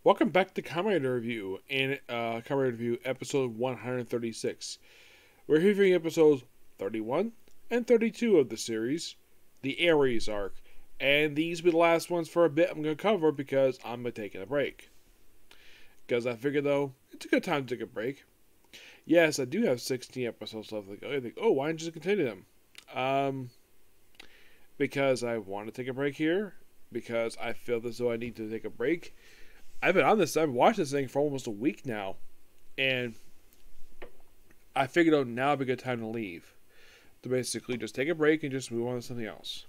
Welcome back to Kamen Review and Kamen Review episode 136. We're reviewing episodes 31 and 32 of the series, the Aries arc, and these will be the last ones for a bit I'm going to cover because I'm taking a break. Because I figured though, it's a good time to take a break. Yes, I do have 16 episodes left to go. I think, why don't you just continue them? Because I want to take a break here, because I feel as though I need to take a break. I've been on this. I've watched this thing for almost a week now, and I figured out now would be a good time to leave, to basically just take a break and just move on to something else.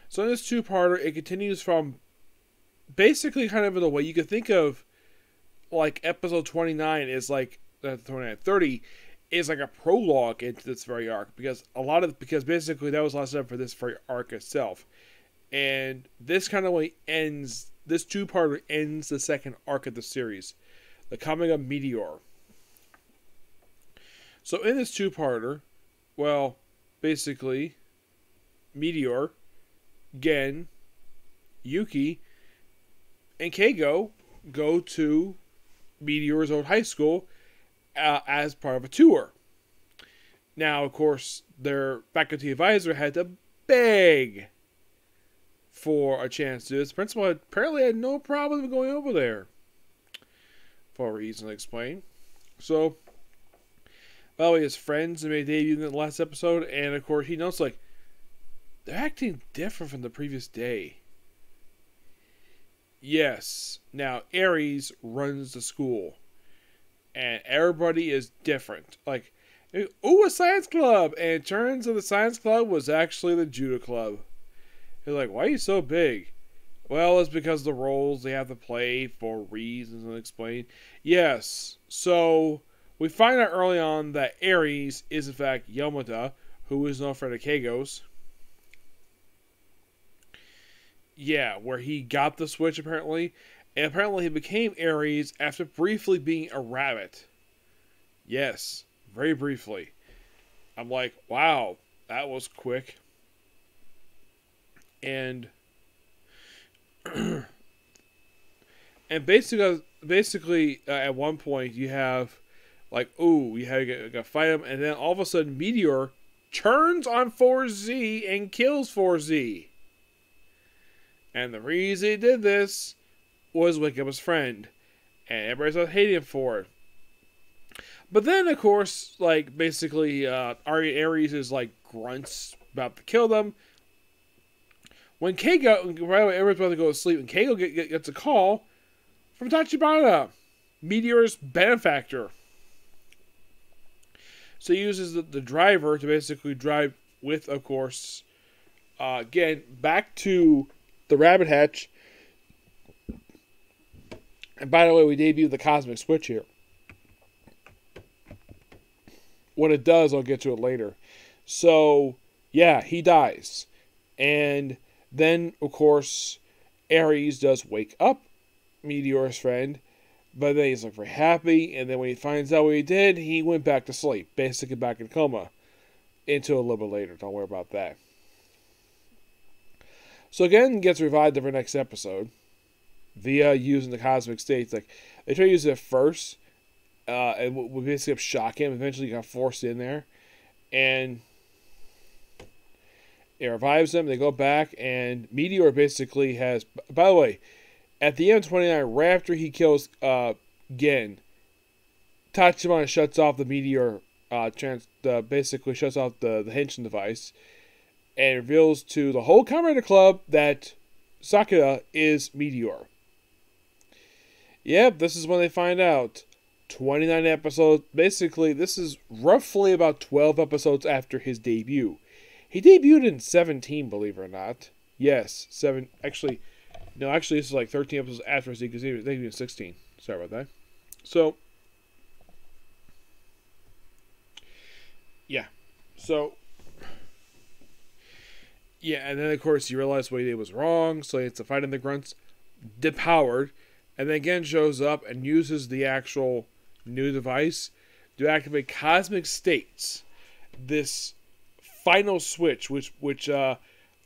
So in this two-parter, it continues from basically kind of in the way you could think of, like episode 29 is like 30 is like a prologue into this very arc because basically that was the last step for this very arc itself, and this kind of way ends. This two-parter ends the second arc of the series, the coming of Meteor. So in this two-parter, well, basically, Meteor, Gen, Yuki, and Keigo go to Meteor's old high school as part of a tour. Now, of course, their faculty advisor had to beg for a chance to do this. The principal apparently had no problem going over there, for a reason to explain. So, by the way, his friends made a debut in the last episode, and of course he notes like they're acting different from the previous day. Yes, now Aries runs the school, and everybody is different. Like, a science club, and it turns out the science club was actually the judo club. They're like, why are you so big? Well, it's because of the roles they have to play for reasons unexplained. Yes, so we find out early on that Aries is in fact Yamada, who is no friend of Keigo's. Yeah, where he got the switch apparently. And apparently he became Aries after briefly being a rabbit. Yes, very briefly. I'm like, wow, that was quick. And basically, at one point you have like, you have to fight him, and then all of a sudden Meteor turns on Fourze and kills Fourze. And the reason he did this was wake up his friend, and everybody started hating him for it. But then, of course, like basically, Aries is like grunts about to kill them. When Keigo, everyone's about to go to sleep, and Keigo gets a call from Tachibana, Meteor's benefactor. So he uses the driver to basically drive with, of course, again, back to the Rabbit Hatch. And by the way, we debut the Cosmic Switch here. When it does, I'll get to it later. So, yeah, he dies. And then, of course, Aries does wake up Meteor's friend, but then he's like very happy, and then when he finds out what he did, he went back to sleep, basically back in coma, until a little bit later. Don't worry about that. So again, gets revived every next episode via using the cosmic states. Like, they try to use it first, and we basically shock him. Eventually, got forced in there, and it revives them. They go back, and Meteor basically has. By the way, at the end of 29, right after he kills Gen, Tachibana shuts off the Meteor. Basically shuts off the Henshin device, and reveals to the whole Kamen Rider Club that Sakura is Meteor. Yep, this is when they find out. 29 episodes. Basically, this is roughly about 12 episodes after his debut. He debuted in 17, believe it or not. Yes, 7. Actually, this is like 13 episodes after his debut, because he debuted in 16. Sorry about that. So, yeah. And then, of course, he realized what he did was wrong, so he has to fight in the grunts. Depowered. And then again shows up and uses the actual new device to activate Cosmic States. This final switch, which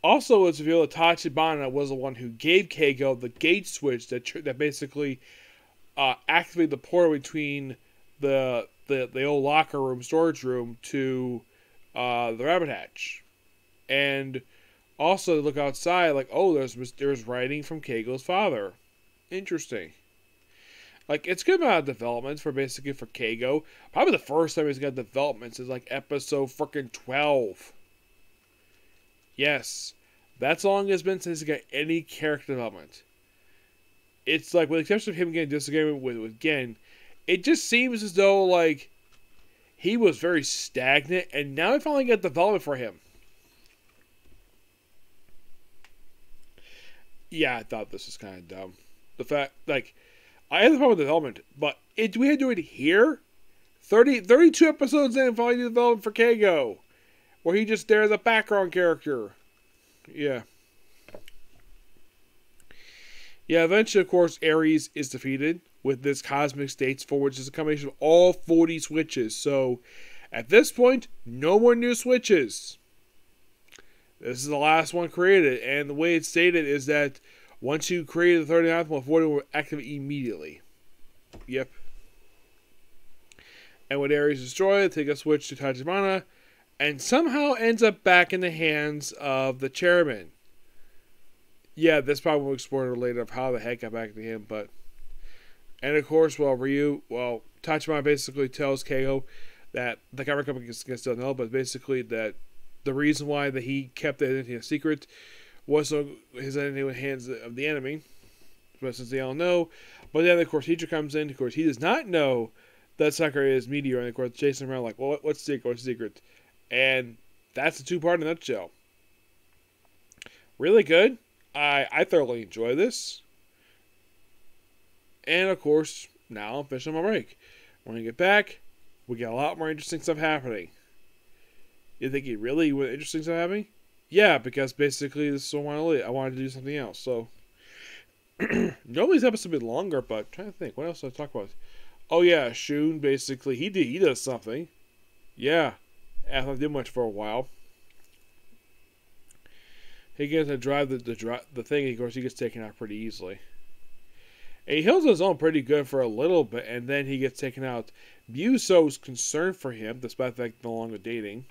Also, it's revealed that Tachibana was the one who gave Keigo the gate switch that basically activated the portal between the old locker room, storage room, to the rabbit hatch. And also, look outside, like, oh, there's writing from Keigo's father. Interesting. Like, it's good amount of development for Keigo. Probably the first time he's got developments is like episode freaking 12. Yes. That's how long it's been since he got any character development. It's like, with the exception of him getting disagreement with Gen, it just seems as though, like, he was very stagnant, and now I finally get development for him. Yeah, I thought this was kind of dumb. The fact, like, I had the problem with development, but we had to do it here? 32 episodes in, finally do development for Keigo, where he just there as a background character. Yeah. Yeah, eventually, of course, Aries is defeated with this Cosmic States 4, which is a combination of all 40 switches. So, at this point, no more new switches. This is the last one created, and the way it's stated is that once you create the 39th one, 40 will activate immediately. Yep. And when Aries is destroyed, take a switch to Tachibana, and somehow ends up back in the hands of the chairman. Yeah, this probably will explore later of how the heck got back to him, but... And of course, Tachibana basically tells Keigo that the government company can still know, but basically that the reason why that he kept the identity a secret was so his identity in the hands of the enemy. But since they all know, but then of course teacher comes in. Of course, he does not know that Sakura is Meteor, and of course chasing around like, well, what's secret? What's secret? And that's the two-part in a nutshell. Really good. I thoroughly enjoy this. And of course, now I'm finishing my break. When I get back, we get a lot more interesting stuff happening. You think you really want interesting stuff happening? Yeah, because basically this is what I wanted to do something else. So normally these episodes a bit longer, but I'm trying to think, what else did I talk about? Oh yeah, Shun basically he does something. Yeah. After I did much for a while. He gets to drive the thing, of course he gets taken out pretty easily. And he holds his own pretty good for a little bit, and then he gets taken out. Muso's concerned for him, despite the fact they're no longer dating.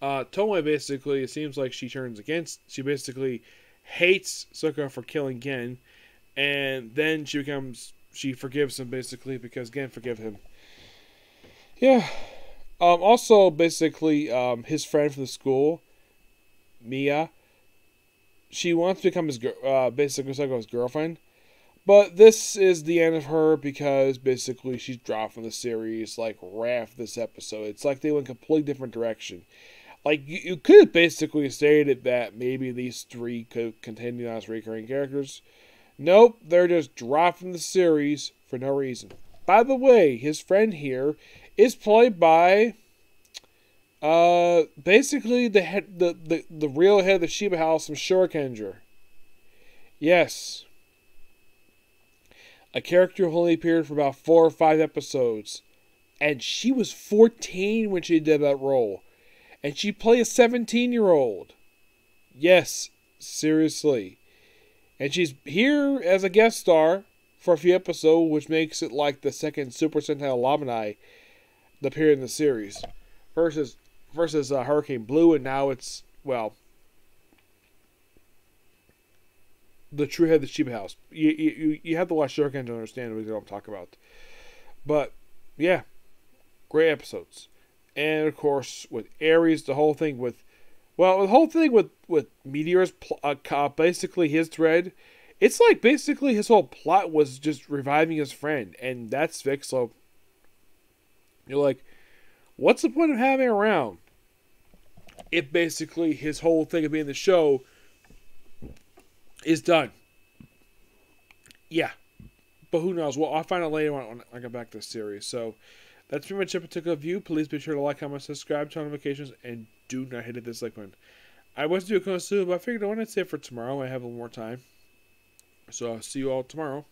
Tomoe basically, it seems like she basically hates Sakura for killing Gen, and then she forgives him basically because Gen forgive him. Yeah. Also, basically, his friend from the school, Mia, she wants to become his basically Sakura's girlfriend, but this is the end of her because basically she's dropped from the series like right after this episode. It's like they went a completely different direction. Like, you could have basically stated that maybe these three could continue as recurring characters. Nope, they're just dropped from the series for no reason. By the way, his friend here is played by basically the real head of the Shiba House from Shurikendra. Yes. A character who only appeared for about 4 or 5 episodes. And she was 14 when she did that role. And she played a 17-year-old. Yes, seriously. And she's here as a guest star for a few episodes, which makes it like the second Super Sentai alumni that appeared in the series. Versus Hurricane Blue, and now it's, well, the true head of the Shiba House. You have to watch Shuriken to understand what I'm talking about. But, yeah, great episodes. And, of course, with Aries, the whole thing with Meteor's, basically his thread, it's like basically his whole plot was just reviving his friend, and that's fixed, so you're like, what's the point of having him around if basically his whole thing of being the show is done? Yeah. But who knows? Well, I'll find out later when I get back to the series. So that's pretty much a particular view. Please be sure to like, comment, subscribe, turn on notifications, and do not hit the dislike button. I was doing a soon, but I figured I wanted to say it for tomorrow. I have a little more time. So I'll see you all tomorrow.